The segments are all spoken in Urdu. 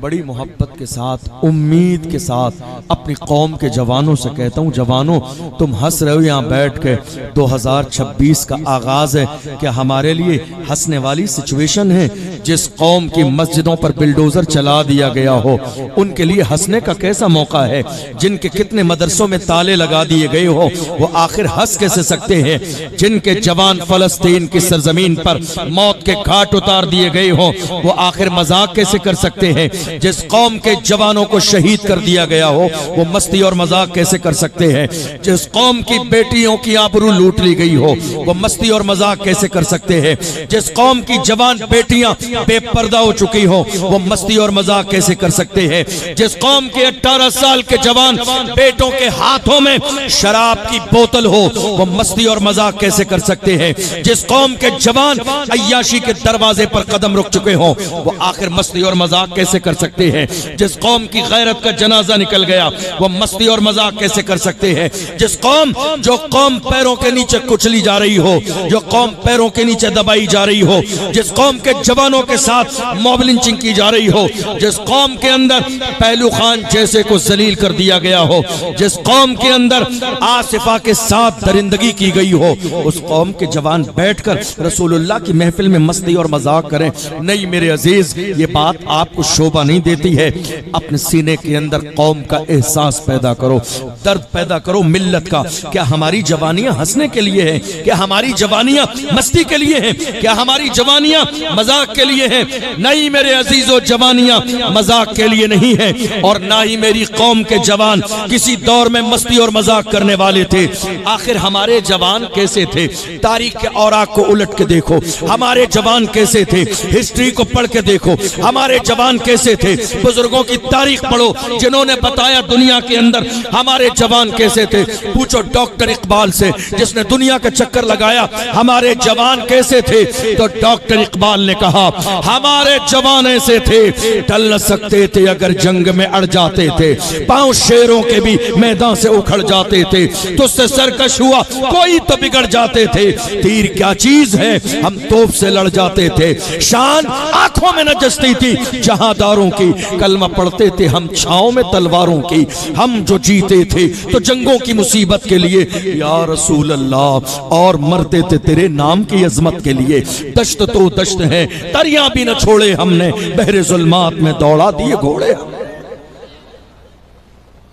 بڑی محبت کے ساتھ امید کے ساتھ اپنی قوم کے جوانوں سے کہتا ہوں، جوانوں تم ہنس رہے ہو یہاں بیٹھ کے، 2026 کا آغاز ہے، کیا ہمارے لیے ہنسنے والی سچویشن ہے؟ جس قوم کی مسجدوں پر بلڈوزر چلا دیا گیا ہو ان کے لیے ہنسنے کا کیسا موقع ہے؟ جن کے کتنے مدرسوں میں تالے لگا دیے گئے ہو وہ آخر ہنس کیسے سکتے ہیں؟ جن کے جوان فلسطین کی سرزمین پر موت کے گھاٹ اتار دیے گئے ہو وہ آخر مذاق کیسے کر سکتے ہیں؟ جس قوم کے جوانوں کو شہید کر دیا گیا ہو وہ مستی اور مذاق کیسے کر سکتے ہیں؟ جس قوم کی بیٹیوں کی آبرو لوٹ لی گئی ہو وہ مستی اور مذاق کیسے کر سکتے ہیں؟ جس قوم کی جوان بیٹیاں بے پردہ ہو چکی ہو وہ مستی اور مذاق کیسے کر سکتے ہیں؟ جس قوم کے 18 سال کے جوان بیٹوں کے ہاتھوں میں شراب کی بوتل ہو وہ مستی اور مذاق کیسے کر سکتے ہیں؟ جس قوم کے جوان عیاشی کے دروازے پر قدم رکھ چکے ہوں وہ آخر مستی اور مذاق کیسے کر سکتے ہیں؟ جس قوم کی غیرت کا جنازہ نکل گیا وہ مستی اور مذاق کیسے کر سکتے ہیں؟ جس قوم جو قوم پیروں کے نیچے کچلی جا رہی ہو، جو قوم پیروں کے نیچے دبائی جا رہی ہو، جس قوم کے جوانوں کے ساتھ موب لنچنگ کی جا رہی ہو، جس قوم کے اندر پہلو خان جیسے کو ذلیل کر دیا گیا ہو، جس قوم کے اندر آصفہ کے ساتھ درندگی کی گئی ہو، اس قوم کے جوان بیٹھ کر رسول اللہ کی محفل میں مستی اور مذاق کریں؟ نہیں میرے عزیز، یہ بات آپ کو شوبہ نہیں دیتی ہے۔ اپنے سینے کے اندر قوم کا احساس پیدا کرو، درد پیدا کرو ملت کا۔ کیا ہماری جوانیاں ہنسنے کے لیے ہیں؟ کیا ہماری جوانیاں مستی کے لیے ہیں؟ کیا ہماری جوانیاں مذاق کے لیے ہیں؟ نہیں میرے عزیزو، جوانیاں مذاق کے لیے نہیں ہیں، اور نہ ہی میری قوم کے جوان کسی دور میں مستی اور مذاق کرنے والے تھے۔ آخر ہمارے جوان کیسے تھے؟ تاریخ کے اوراق کو الٹ کے دیکھو، ہمارے جوان کیسے تھے؟ ہسٹری کو پڑھ کے دیکھو، ہمارے جوان کیسے تھے؟ بزرگوں کی تاریخ پڑھو جنہوں نے بتایا دنیا کے اندر ہمارے جوان کیسے تھے۔ پوچھو ڈاکٹر اقبال سے جس نے دنیا کا چکر لگایا ہمارے جوان کیسے تھے، تو ڈاکٹر اقبال نے کہا ہمارے جوان ایسے تھے ٹل نہ سکتے تھے اگر جنگ میں اڑ جاتے تھے، پاؤں شیروں کے بھی میدان سے اکھڑ جاتے تھے، تو اس سے سرکش ہوا کوئی تو بگڑ جاتے تھے، تیر کیا چیز ہے ہم توپ سے لڑ جاتے تھے، شان آنکھوں میں نجستی تھی جہاں داروں کی، کلمہ پڑھتے تھے ہم چھاؤں میں تلواروں کی، ہم جو جیتے تھے تو جنگوں کی مصیبت کے لیے یا رسول اللہ، اور مرتے تھے تیرے نام کی عظمت کے لیے، دشت تو دشت ہے دریا بھی نہ چھوڑے ہم نے، بحر ظلمات میں دوڑا دیے گھوڑے۔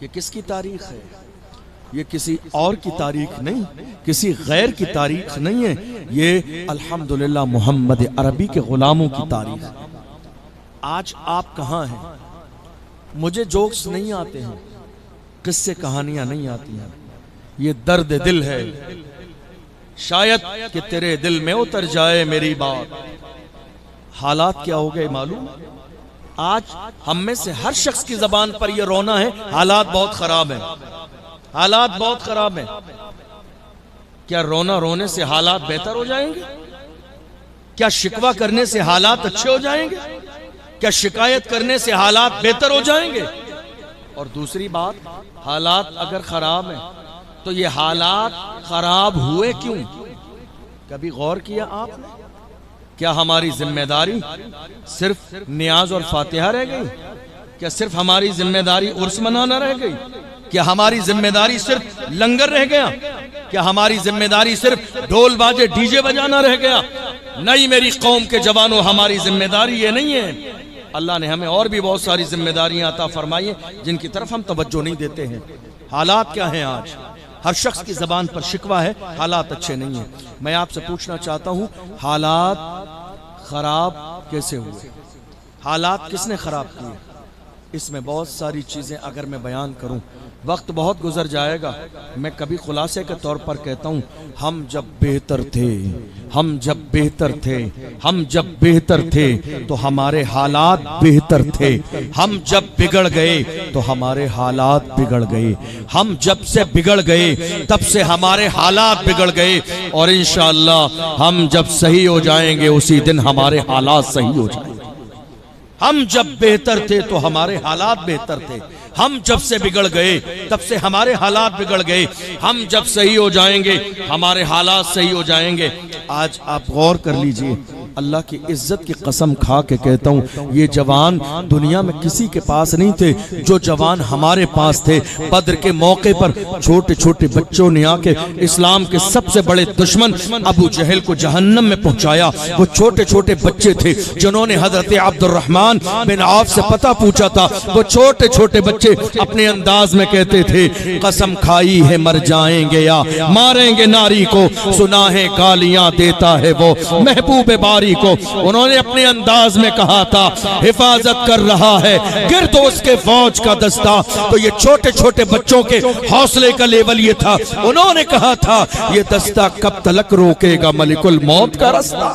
یہ کس کی تاریخ ہے؟ یہ کسی اور کی تاریخ نہیں، کسی غیر کی تاریخ نہیں ہے، یہ الحمدللہ محمد عربی کے غلاموں کی تاریخ ہے۔ آج آپ کہاں ہیں؟ مجھے جوکس نہیں آتے ہیں، قصے کہانیاں نہیں آتی ہیں، یہ درد دل ہے، شاید کہ تیرے دل میں اتر جائے میری بات۔ حالات کیا ہو گئے معلوم؟ آج ہم میں سے ہر شخص کی زبان پر یہ رونا ہے حالات بہت خراب ہیں، حالات بہت خراب ہیں۔ کیا رونا رونے سے حالات بہتر ہو جائیں گے؟ کیا شکوہ کرنے سے حالات اچھے ہو جائیں گے؟ کیا شکایت کرنے سے حالات بہتر ہو جائیں گے؟ اور دوسری بات، حالات اگر خراب ہیں تو یہ حالات خراب ہوئے کیوں؟ کبھی غور کیا آپ نے؟ کیا ہماری ذمہ داری صرف نیاز اور فاتحہ رہ گئی؟ کیا صرف ہماری ذمہ داری عرس منانا رہ گئی؟ کیا ہماری ذمہ داری صرف لنگر رہ گیا؟ کیا ہماری ذمہ داری صرف ڈھول باجے ڈی جے بجانا رہ گیا؟ نہیں میری قوم کے جوانوں، ہماری ذمہ داری یہ نہیں ہے۔ اللہ نے ہمیں اور بھی بہت ساری ذمہ داریاں عطا فرمائی ہیں جن کی طرف ہم توجہ نہیں دیتے ہیں۔ حالات کیا ہیں آج؟ ہر شخص کی زبان پر شکوہ ہے حالات اچھے نہیں ہیں۔ میں آپ سے پوچھنا چاہتا ہوں حالات خراب کیسے ہوئے؟ حالات کس نے خراب کیے؟ اس میں بہت ساری چیزیں اگر میں بیان کروں وقت بہت گزر جائے گا۔ میں کبھی خلاصے کے طور پر کہتا ہوں ہم جب بہتر تھے، ہم جب بہتر تھے، ہم جب بہتر تھے تو ہمارے حالات بہتر تھے، ہم جب بگڑ گئے تو ہمارے حالات بگڑ گئے، ہم جب سے بگڑ گئے تب سے ہمارے حالات بگڑ گئے، اور انشاءاللہ ہم جب صحیح ہو جائیں گے اسی دن ہمارے حالات صحیح ہو جائیں گے۔ ہم جب بہتر تھے تو ہمارے حالات بہتر تھے، ہم جب سے بگڑ گئے تب سے ہمارے حالات بگڑ گئے، ہم جب صحیح ہو جائیں گے ہمارے حالات صحیح ہو جائیں گے۔ آج آپ غور کر لیجئے، اللہ کی عزت کی قسم کھا کے کہتا ہوں یہ جوان دنیا میں کسی کے پاس نہیں تھے جو جوان ہمارے پاس تھے۔ بدر کے موقع پر چھوٹے چھوٹے بچوں نے آ کے اسلام کے سب سے بڑے دشمن ابو جہل کو جہنم میں پہنچایا۔ وہ چھوٹے چھوٹے بچے تھے جنہوں نے حضرت عبد الرحمن بن عوف سے پتہ پوچھا تھا۔ وہ چھوٹے چھوٹے بچے اپنے انداز میں کہتے تھے قسم کھائی ہے مر جائیں گے یا ماریں گے ناری کو، سنا ہے گالیاں دیتا ہے وہ محبوب باری کو۔ انہوں نے اپنے انداز میں کہا تھا حفاظت کر رہا ہے گرد اس کے فوج کا دستہ۔ تو یہ چھوٹے چھوٹے بچوں کے حوصلے کا لیول یہ تھا۔ انہوں نے کہا تھا یہ دستہ کب تلک روکے گا ملک الموت کا رستہ۔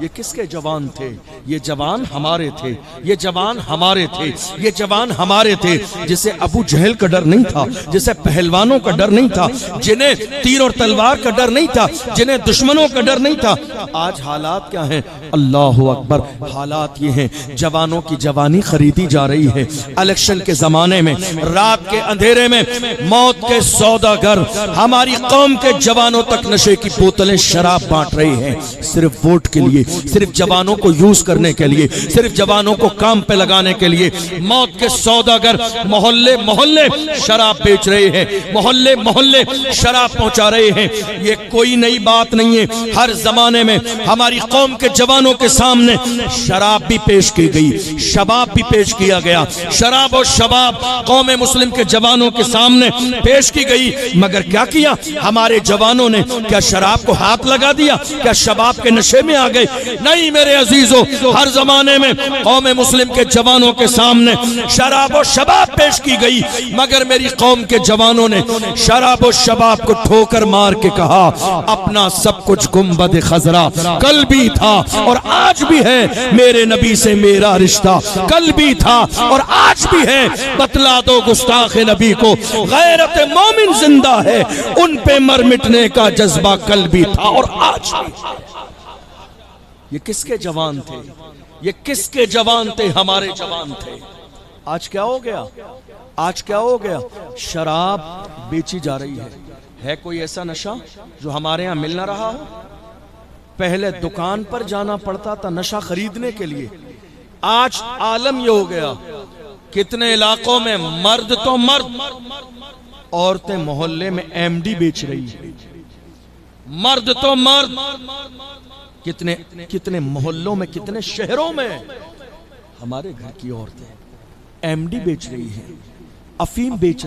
یہ کس کے جوان تھے؟ یہ جوان ہمارے تھے، یہ جوان ہمارے تھے، یہ جوان ہمارے تھے جسے ابو جہل کا ڈر نہیں تھا، جسے پہلوانوں کا ڈر نہیں تھا، جنہیں تیر اور تلوار کا ڈر نہیں تھا، جنہیں دشمنوں کا ڈر نہیں تھا۔ آج حالات کیا ہیں؟ اللہ اکبر، حالات یہ ہیں جوانوں کی جوانی خریدی جا رہی ہے۔ الیکشن کے زمانے میں رات کے اندھیرے میں موت کے سوداگر ہماری قوم کے جوانوں تک نشے کی بوتلیں شراب بانٹ رہے ہیں، صرف ووٹ کے لیے، صرف جوانوں کو یوز کرنے کے لیے، صرف جوانوں کو کام پہ لگانے کے لیے۔ موت کے سوداگر محلے محلے شراب بیچ رہے ہیں، محلے محلے شراب پہنچا رہے ہیں۔ یہ کوئی نئی بات نہیں ہے، ہر زمانے میں ہماری قوم کے جوانوں کے سامنے شراب بھی پیش کی گئی، شباب بھی پیش کیا گیا۔ شراب اور شباب قوم مسلم کے جوانوں کے سامنے پیش کی گئی، مگر کیا کیا ہمارے جوانوں نے؟ کیا شراب کو ہاتھ لگا دیا؟ کیا شباب کے نشے میں آ گئے؟ نہیں میرے عزیزوں، ہر زمانے میں قوم مسلم کے جوانوں کے سامنے شراب و شباب پیش کی گئی، مگر میری قوم کے جوانوں نے شراب و شباب کو ٹھوکر مار کے کہا اپنا سب کچھ گنبد خضرا کل بھی تھا اور آج بھی ہے، میرے نبی سے میرا رشتہ کل بھی تھا اور آج بھی ہے، بتلا دو گستاخ نبی کو غیرت مومن زندہ ہے، ان پہ مر مٹنے کا جذبہ کل بھی تھا اور آج بھی۔ یہ کس کے جوان تھے؟ یہ کس کے جوان تھے؟ ہمارے جوان تھے۔ آج کیا ہو گیا؟ آج کیا ہو گیا؟ شراب بیچی جا رہی ہے کوئی ایسا نشہ جو ہمارے ہاں مل نہ رہا ہو؟ پہلے دکان پر جانا پڑتا تھا نشہ خریدنے کے لیے، آج عالم یہ ہو گیا کتنے علاقوں میں مرد تو مرد، عورتیں محلے میں ایم ڈی بیچ رہی ہیں۔ مرد تو مرد، کتنے محلوں میں، کتنے شہروں میں ہمارے گھر کی عورتیں ایم ڈی بیچ رہی ہیں، افیم بیچ رہی ہیں۔